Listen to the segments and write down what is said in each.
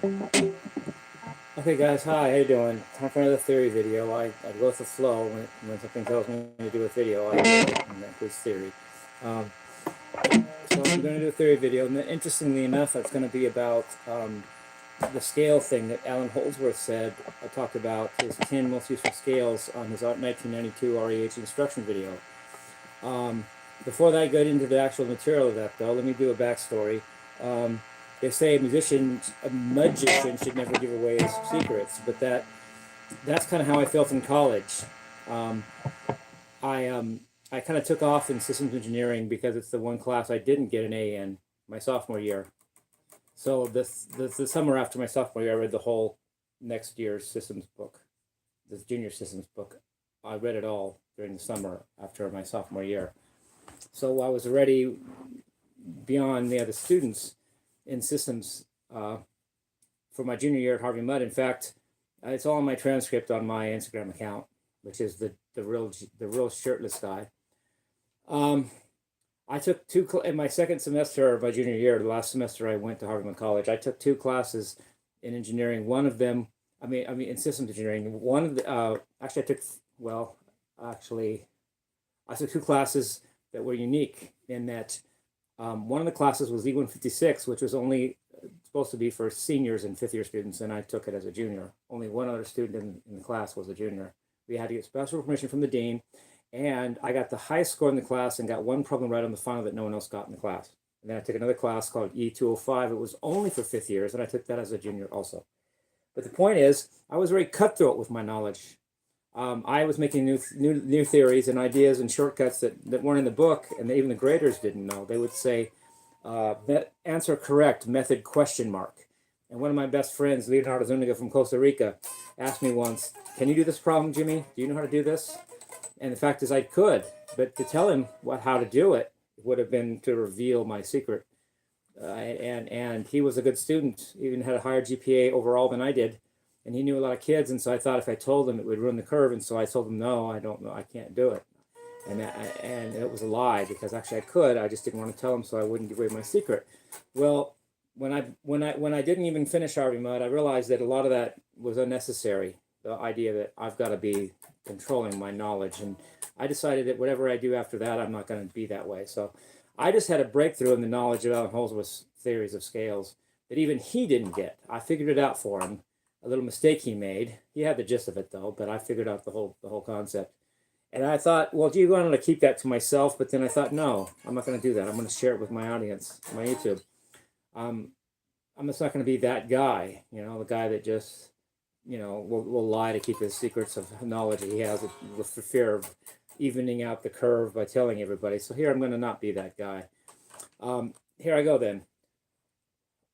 Okay guys, hi, how you doing? Time for another theory video. I go with the flow. When something tells me to do a video, I do it, and that includes theory. Um, so I'm going to do a theory video, and interestingly enough, it's going to be about the scale thing that Allan Holdsworth said. I talked about his 10 most useful scales on his 1992 REH instruction video. Um, Before I get into the actual material of that, though, let me do a backstory. Um, they say a magician should never give away his secrets, but that's kind of how I felt in college. Um, I kind of took off in systems engineering because it's the one class I didn't get an A in my sophomore year. So the summer after my sophomore year, I read the whole next year's systems book, the junior systems book. I read it all during the summer after my sophomore year. So I was already beyond the other students in systems for my junior year at Harvey Mudd. In fact, it's all in my transcript on my Instagram account, which is the real shirtless guy. I took in my second semester of my junior year, the last semester I went to Harvey Mudd College. I took two classes in engineering. One of them, in systems engineering. One of the actually I took two classes that were unique in that one of the classes was E156, which was only supposed to be for seniors and fifth year students, and I took it as a junior. Only one other student in the class was a junior. We had to get special permission from the dean, and I got the highest score in the class and got one problem right on the final that no one else got in the class. And then I took another class called E205. It was only for fifth years, and I took that as a junior also. But the point is, I was very cutthroat with my knowledge. I was making new theories and ideas and shortcuts that weren't in the book, and even the graders didn't know. They would say, answer correct, method question mark. And one of my best friends, Leonardo Zuniga from Costa Rica, asked me once, can you do this problem, Jimmy? Do you know how to do this? And the fact is I could, but to tell him how to do it would have been to reveal my secret. And he was a good student, even had a higher GPA overall than I did. And he knew a lot of kids, and so I thought if I told him it would ruin the curve, and so I told him, no, I don't know, I can't do it. And it was a lie, because actually I could, I just didn't want to tell him so I wouldn't give away my secret. Well, when I didn't even finish Harvey Mudd, I realized that a lot of that was unnecessary. The idea that I've got to be controlling my knowledge, and I decided that whatever I do after that, I'm not going to be that way. So I just had a breakthrough in the knowledge of Allan Holdsworth's theories of scales that even he didn't get. I figured it out for him. A little mistake he made. He had the gist of it though, but I figured out the whole concept. And I thought, well, gee, I wanted to keep that to myself, but then I thought, no, I'm not going to do that. I'm going to share it with my audience, my YouTube. I'm just not going to be that guy, the guy that just, will lie to keep his secrets of knowledge that he has with fear of evening out the curve by telling everybody. So here I'm going to not be that guy. Here I go then.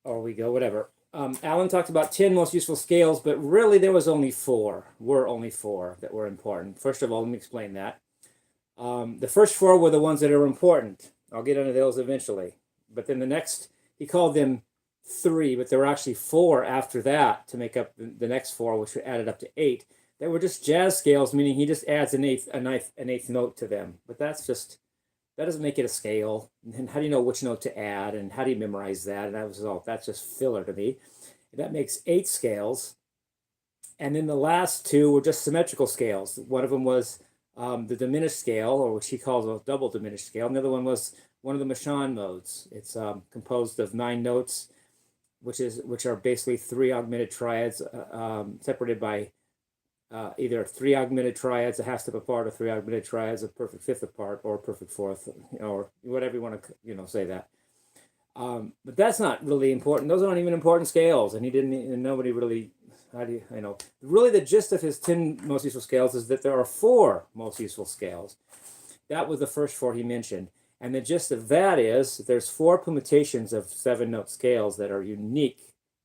Or we go, whatever. Allan talked about 10 most useful scales, but really there was only four. Were only four that were important. First of all, let me explain that. The first four were the ones that are important. I'll get into those eventually. But then the next, he called them three, but there were actually four after that to make up the next four, which added up to eight. They were just jazz scales, meaning he just adds an eighth note to them. But that doesn't make it a scale. And how do you know which note to add? And how do you memorize that? And that's just filler to me. And that makes 8 scales. And then the last two were just symmetrical scales. One of them was the diminished scale, or which he calls a double diminished scale. And the other one was one of the Machan modes. It's composed of 9 notes, which are basically 3 augmented triads separated by either 3 augmented triads a half step apart, or 3 augmented triads a perfect fifth apart, or a perfect fourth, or whatever you want to say that. But that's not really important. Those aren't even important scales, and nobody really. How do you really the gist of his 10 most useful scales is that there are 4 most useful scales. That was the first 4 he mentioned, and the gist of that is there's 4 permutations of 7-note scales that are unique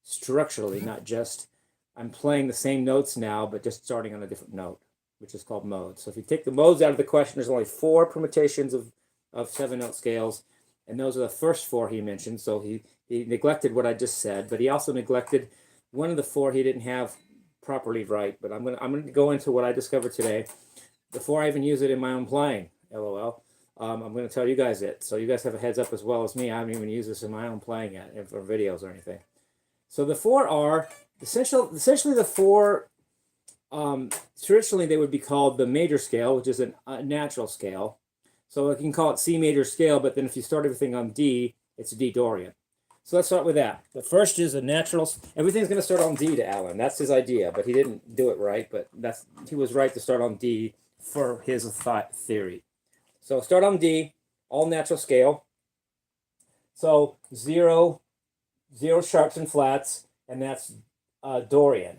structurally, not just I'm playing the same notes now, but just starting on a different note, which is called modes. So if you take the modes out of the question, there's only 4 permutations of 7-note scales, and those are the first 4 he mentioned. So he neglected what I just said, but he also neglected one of the 4 he didn't have properly right. But I'm gonna go into what I discovered today before I even use it in my own playing. LOL. I'm going to tell you guys it, so you guys have a heads up as well as me. I haven't even used this in my own playing yet, for videos or anything. So the four are essentially the four. Traditionally, they would be called the major scale, which is a natural scale. So you can call it C major scale, but then if you start everything on D, it's D Dorian. So let's start with that. The first is a natural. Everything's going to start on D to Allan. That's his idea, but he didn't do it right. But he was right to start on D for his theory. So start on D, all natural scale. So zero sharps and flats, and that's Dorian.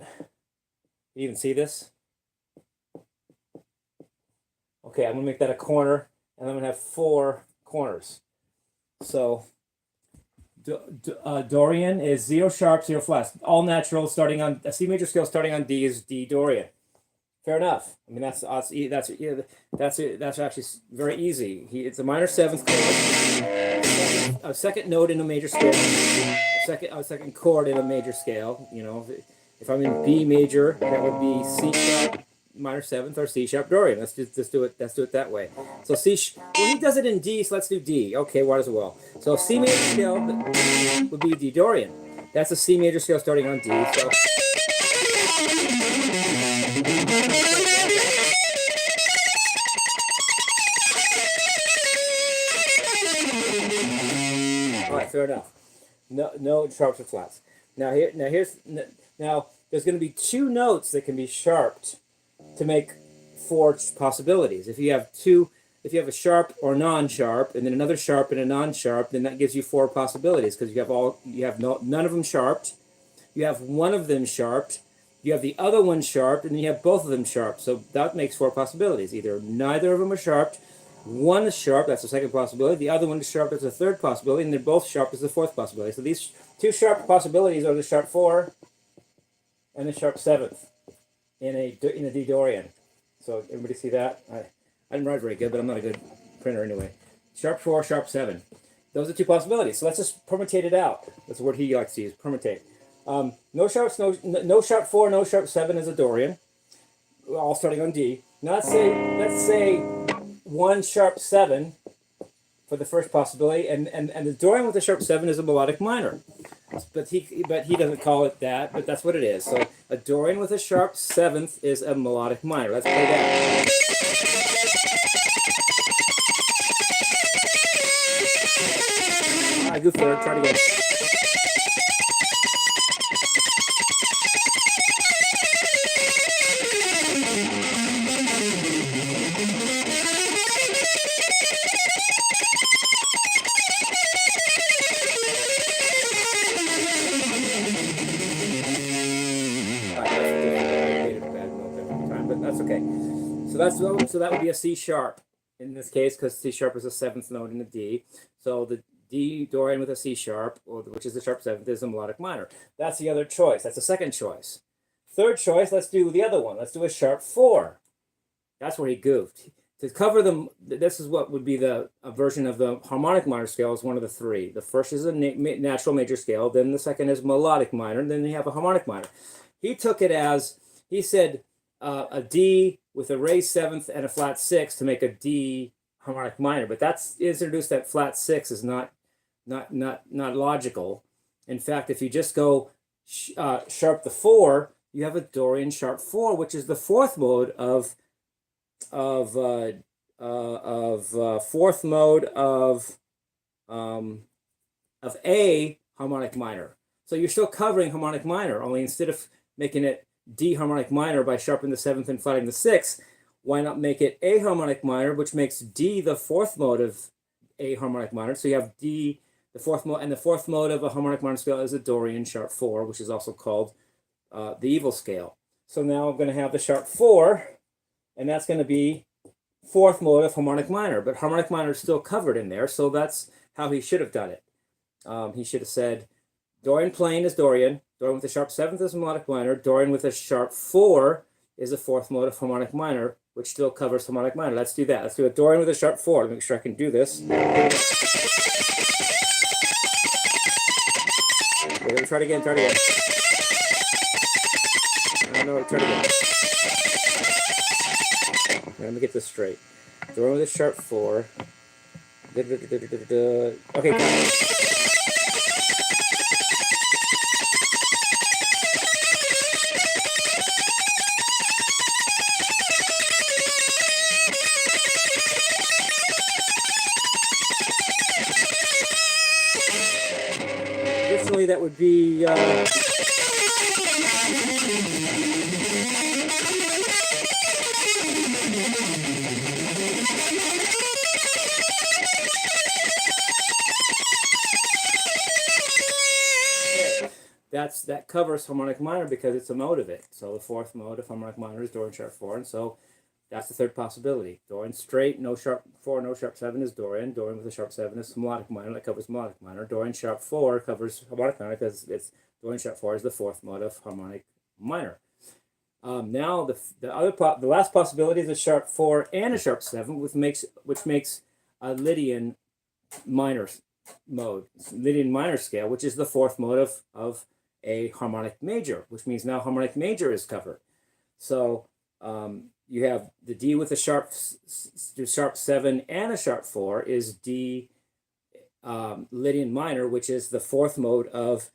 You even see this? Okay, I'm going to make that a corner, and I'm going to have 4 corners. So Dorian is 0 sharp, 0 flats. All natural, starting on a C major scale, starting on D is D Dorian. Fair enough. I mean, that's actually very easy. It's a minor 7th chord, a second note in a major scale, a second chord in a major scale. You know, if I'm in B major, that would be C sharp minor 7th or C sharp Dorian. Let's do it. Let's do it that way. So well, he does it in D, so let's do D. Okay, might as well. So C major scale would be D Dorian. That's a C major scale starting on D. So. All right, fair enough. No sharps or flats. Now there's going to be 2 notes that can be sharped to make 4 possibilities. If you have a sharp or non-sharp, and then another sharp and a non-sharp, then that gives you 4 possibilities because you have none of them sharped, you have one of them sharped, you have the other one sharped, and you have both of them sharped. So that makes 4 possibilities. Either neither of them are sharped, one is sharp, that's the second possibility, the other one is sharp, that's the third possibility, and they're both sharp is the 4th possibility. So these 2 sharp possibilities are the sharp 4 and the sharp 7th in a D Dorian. So everybody see that? I didn't write very good, but I'm not a good printer anyway. Sharp 4, sharp 7. Those are 2 possibilities. So let's just permutate it out. That's the word he likes to use, permutate. No sharps, no sharp 4, no sharp 7 is a Dorian, all starting on D. Now let's say 1 sharp 7 for the first possibility, and the Dorian with the sharp 7 is a melodic minor. But he doesn't call it that, but that's what it is. So a Dorian with a sharp 7th is a melodic minor. Let's play that. I goofed there. Try it again. That's okay. So that would be a C sharp in this case, because C sharp is a 7th note in a D. So the D Dorian with a C sharp, which is the sharp 7th, is a melodic minor. That's the other choice. That's the second choice. Third choice, let's do the other one. Let's do a sharp 4. That's where he goofed. To cover them, this is what would be a version of the harmonic minor scale, is one of the 3. The first is a natural major scale, then the second is melodic minor, and then you have a harmonic minor. He took it as, he said, a D with a raised 7th and a flat 6 to make a D harmonic minor, but that's introduced that flat 6 is not logical. In fact, if you just go sharp the 4, you have a Dorian sharp 4, which is the 4th mode of A harmonic minor. So you're still covering harmonic minor, only instead of making it D harmonic minor by sharpening the 7th and flatting the 6th, why not make it A harmonic minor, which makes D the 4th mode of A harmonic minor. So you have D, the 4th mode, and the 4th mode of a harmonic minor scale is a Dorian sharp 4, which is also called the evil scale. So now I'm going to have the sharp 4, and that's going to be 4th mode of harmonic minor, but harmonic minor is still covered in there, so that's how he should have done it. He should have said Dorian plain is Dorian, Dorian with a sharp 7th is a melodic minor, Dorian with a sharp 4 is a 4th mode of harmonic minor, which still covers harmonic minor. Let's do that. Let's do a Dorian with a sharp 4. Let me make sure I can do this. Okay, try it again, try it again. No, try it again. Let me get this straight. Dorian with a sharp 4. Okay, got it. that would be that covers harmonic minor because it's a mode of it. So the fourth mode of harmonic minor is Dorian sharp 4, and so that's the third possibility. Dorian straight, no sharp 4, no sharp 7 is Dorian. Dorian with a sharp 7 is melodic minor, that covers melodic minor. Dorian sharp 4 covers harmonic minor because it's Dorian sharp 4 is the fourth mode of harmonic minor. Now the last possibility is a sharp 4 and a sharp 7, which makes a Lydian minor mode, Lydian minor scale, which is the fourth mode of a harmonic major, which means now harmonic major is covered. So you have the D with a sharp 7 and a sharp 4 is D Lydian minor, which is the fourth mode of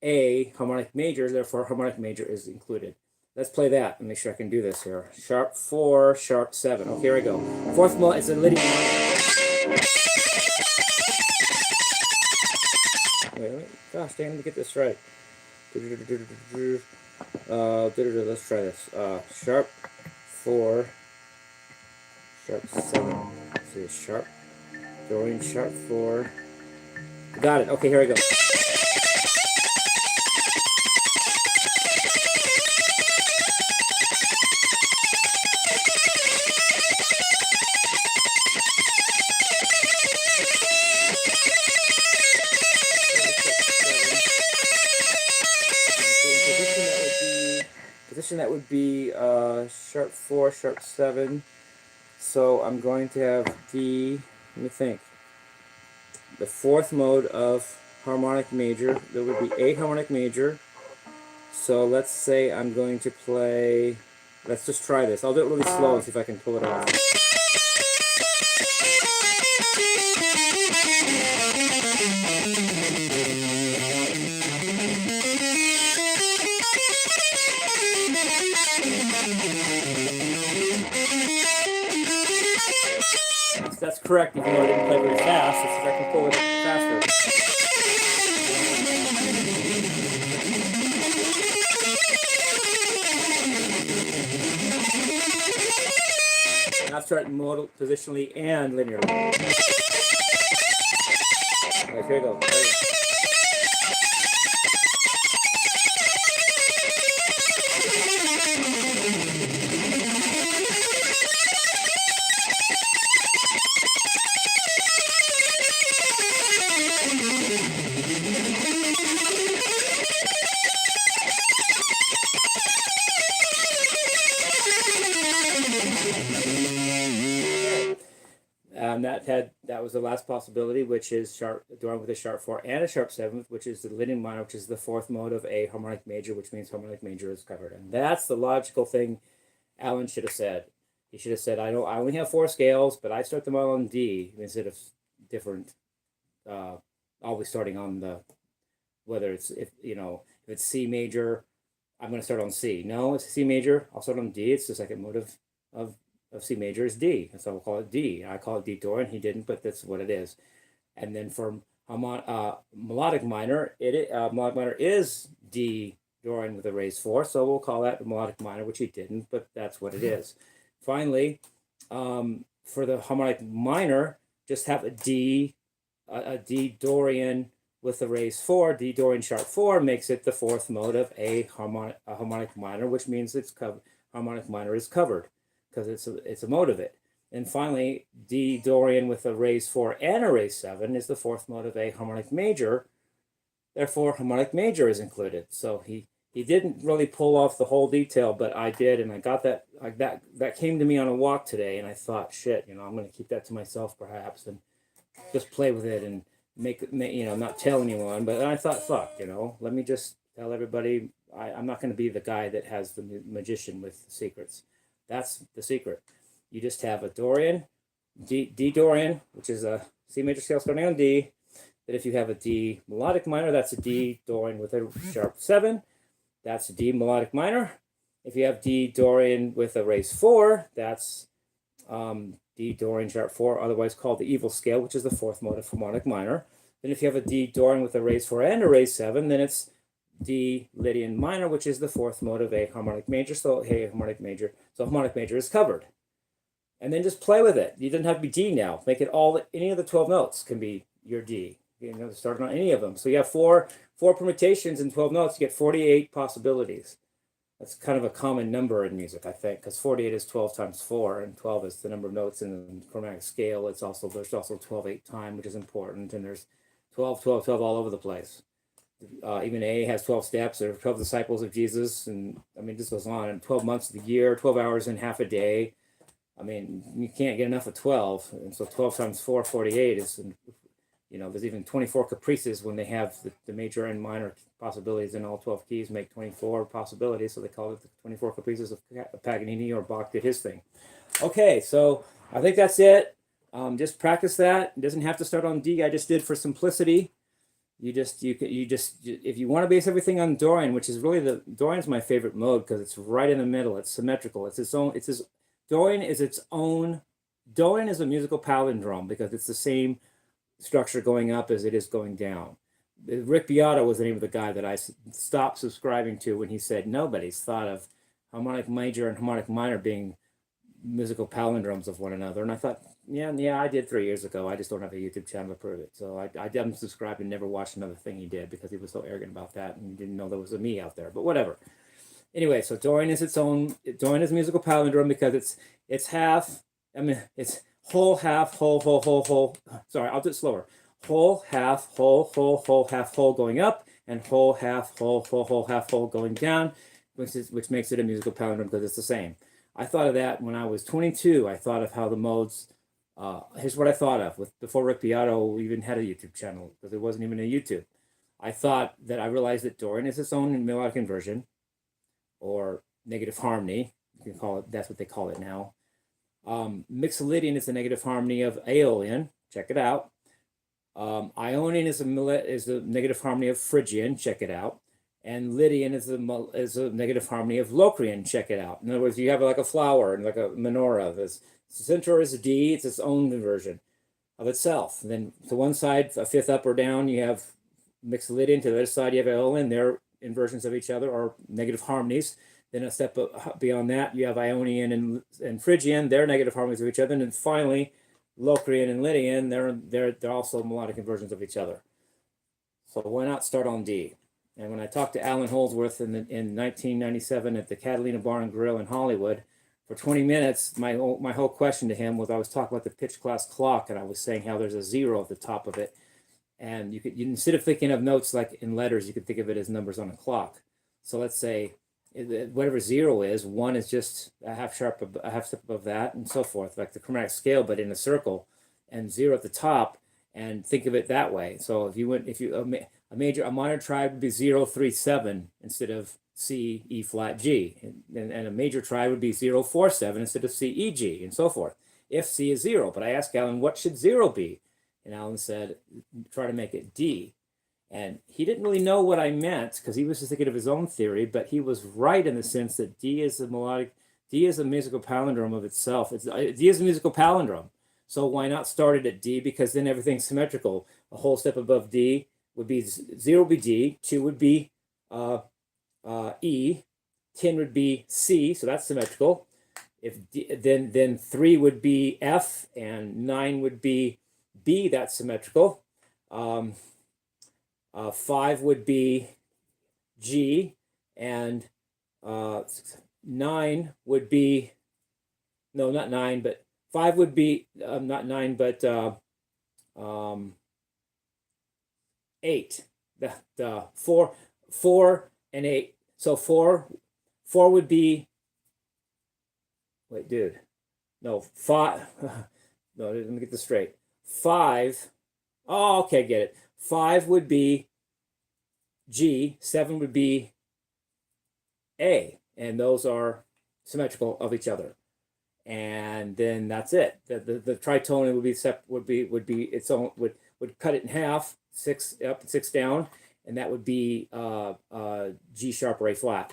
a harmonic major, therefore harmonic major is included. Let's play that and make sure I can do this here. Sharp 4, sharp 7. Okay, here we go. Fourth mode is a Lydian minor. Wait, gosh dang, let me get this right. Let's try this. Sharp 4, sharp 7. Let's see, sharp, Dorian sharp 4. Got it. Okay, here we go. Position that would be sharp 4, sharp 7. So I'm going to have D, let me think. The fourth mode of harmonic major, there would be A harmonic major. So let's say I'm going to play, let's just try this. I'll do it really slow and see if I can pull it off. That's correct, even though I didn't play very fast. Let's see if I can pull it faster. Now start modal, positionally, and linearly. Right, here we go. That was the last possibility, which is sharp Dorian with a sharp 4 and a sharp 7, which is the Lydian minor, which is the fourth mode of a harmonic major, which means harmonic major is covered. And that's the logical thing Allan should have said. He should have said, I only have 4 scales, but I start them all on D instead of different, always starting on the, whether it's, if it's C major, I'm going to start on C. No, it's C major, I'll start on D. It's the second mode of C major is D, and so we'll call it D. I call it D Dorian. He didn't, but that's what it is. And then for melodic minor, melodic minor is D Dorian with a raised 4, so we'll call that melodic minor, which he didn't, but that's what it is. Finally, for the harmonic minor, just have a D Dorian with a raised 4. D Dorian sharp 4 makes it the fourth mode of a harmonic minor, which means it's harmonic minor is covered, because it's a mode of it. And finally, D Dorian with a raised 4 and a raised 7 is the fourth mode of a harmonic major. Therefore, harmonic major is included. So he didn't really pull off the whole detail, but I did, and I got that. That came to me on a walk today, and I thought, shit, I'm going to keep that to myself perhaps, and just play with it and make not tell anyone. But I thought, fuck, let me just tell everybody. I'm not going to be the guy that has the magician with the secrets. That's the secret. You just have a Dorian, D Dorian, which is a C major scale starting on D. That if you have a D melodic minor, that's a D Dorian with a sharp 7. That's a D melodic minor. If you have D Dorian with a raised 4, that's D Dorian sharp 4, otherwise called the evil scale, which is the fourth mode of harmonic minor. Then if you have a D Dorian with a raised 4 and a raised 7, then it's D Lydian minor, which is the fourth mode of A harmonic major. So A harmonic major. So harmonic major is covered. And then just play with it. You don't have to be D now. Make it all, any of the 12 notes can be your D. You know, starting on any of them. So you have four permutations in 12 notes. You get 48 possibilities. That's kind of a common number in music, I think, because 48 is 12 times 4, and 12 is the number of notes in the chromatic scale. There's also 12/8 time, which is important, and there's 12, 12, 12 all over the place. Even A has 12 steps, or 12 disciples of Jesus, and I mean, this goes on. And 12 months of the year, 12 hours in half a day. I mean, you can't get enough of 12, and so 12 times 4, 48 is, you know, there's even 24 caprices when they have the major and minor possibilities in all 12 keys make 24 possibilities, so they call it the 24 caprices of Paganini, or Bach did his thing. Okay, so I think that's it. Just practice that. It doesn't have to start on D. I just did for simplicity. You just if you want to base everything on Dorian, which is really Dorian's my favorite mode because it's right in the middle. It's symmetrical. Dorian is its own. Dorian is a musical palindrome because it's the same structure going up as it is going down. Rick Beato was the name of the guy that I stopped subscribing to when he said nobody's thought of harmonic major and harmonic minor being musical palindromes of one another. And I thought, yeah, I did 3 years ago. I just don't have a YouTube channel to prove it. So I didn't subscribe and never watched another thing he did because he was so arrogant about that and didn't know there was a me out there. But whatever. Anyway, so Dorian is its own. Dorian is musical palindrome because it's half. I mean, it's whole, half, whole. Sorry, I'll do it slower. Whole, half, whole, half, whole going up, and whole, half, whole, half, whole going down, which makes it a musical palindrome because it's the same. I thought of that when I was 22. I thought of how the modes. Here's what I thought of before Rick Beato even had a YouTube channel, because there wasn't even a YouTube. I realized that Dorian is its own melodic inversion, or negative harmony. You can call it. That's what they call it now. Mixolydian is the negative harmony of Aeolian. Check it out. Ionian is the negative harmony of Phrygian. Check it out. And Lydian is a negative harmony of Locrian. Check it out. In other words, you have like a flower and like a menorah. The center is a D. It's its own inversion of itself. And then to one side, a fifth up or down, you have Mixolydian. To the other side, you have Aeolian. They're inversions of each other, or negative harmonies. Then a step beyond that, you have Ionian and Phrygian. They're negative harmonies of each other. And then finally, Locrian and Lydian, they're also melodic inversions of each other. So why not start on D? And when I talked to Allan Holdsworth in 1997 at the Catalina Bar and Grill in Hollywood, for 20 minutes, my whole question to him was, I was talking about the pitch class clock, and I was saying how there's a 0 at the top of it. And you instead of thinking of notes like in letters, you could think of it as numbers on a clock. So let's say whatever 0 is, 1 is just a half step above that, and so forth, like the chromatic scale, but in a circle, and 0 at the top, and think of it that way. So a minor triad would be 0-3-7 instead of C, E flat, G, and a major triad would be 0-4-7 instead of C, E, G, and so forth. If C is 0, but I asked Allan, what should 0 be? And Allan said, try to make it D. And he didn't really know what I meant because he was just thinking of his own theory, but he was right in the sense that D is a musical palindrome of itself. D is a musical palindrome. So why not start it at D? Because then everything's symmetrical. A whole step above D would be 0 would be D, 2 would be E, 10 would be C, so that's symmetrical. Then 3 would be F, and 9 would be B, that's symmetrical. 5 would be G, and 9 would be, no, not 9, but 5 would be, not 9, but 8. The 4 and 8. So 4 would be, wait, dude, no, 5, no, let me get this straight. 5, oh, okay, get it. 5 would be G, 7 would be A, and those are symmetrical of each other. And then that's it. The tritonic would be its own, would cut it in half, 6 up and 6 down, and that would be G sharp or A flat.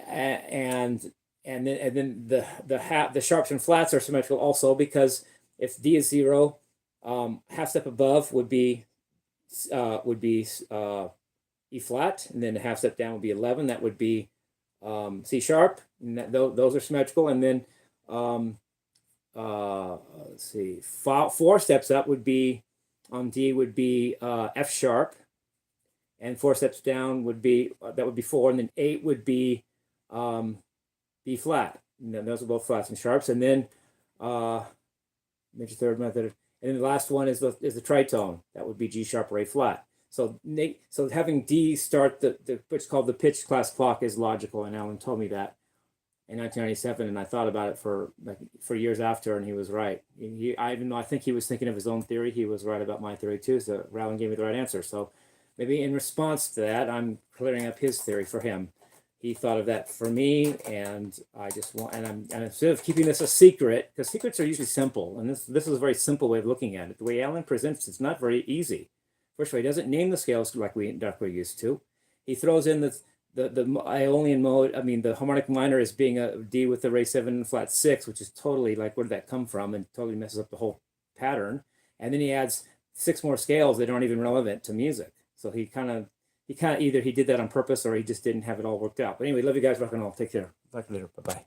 And then the sharps and flats are symmetrical also, because if D is 0, Half step above would be E flat, and then the half step down would be 11. That would be C sharp, and those are symmetrical. And then let's see, four steps up would be on D would be F sharp, and four steps down would be that would be 4, and then 8 would be B flat. And then those are both flats and sharps. And then major third method, and then the last one is the tritone. That would be G sharp or A flat. So having D start the what's called the pitch class clock is logical, and Allan told me that in 1997, and I thought about it for years after, and he was right. Even though I think he was thinking of his own theory, he was right about my theory too. So Allan gave me the right answer. So maybe in response to that, I'm clearing up his theory for him. He thought of that for me, and I just want, and instead of keeping this a secret, because secrets are usually simple, and this is a very simple way of looking at it. The way Allan presents it's not very easy. First of all, he doesn't name the scales like we're used to. He throws in the Aeolian mode. I mean, the harmonic minor as being a D with the raised 7 and flat 6, which is totally like, where did that come from? And totally messes up the whole pattern. And then he adds 6 more scales that aren't even relevant to music. So he kind of either he did that on purpose or he just didn't have it all worked out. But anyway, love you guys. Rock and roll. Take care. Talk to you later. Bye bye.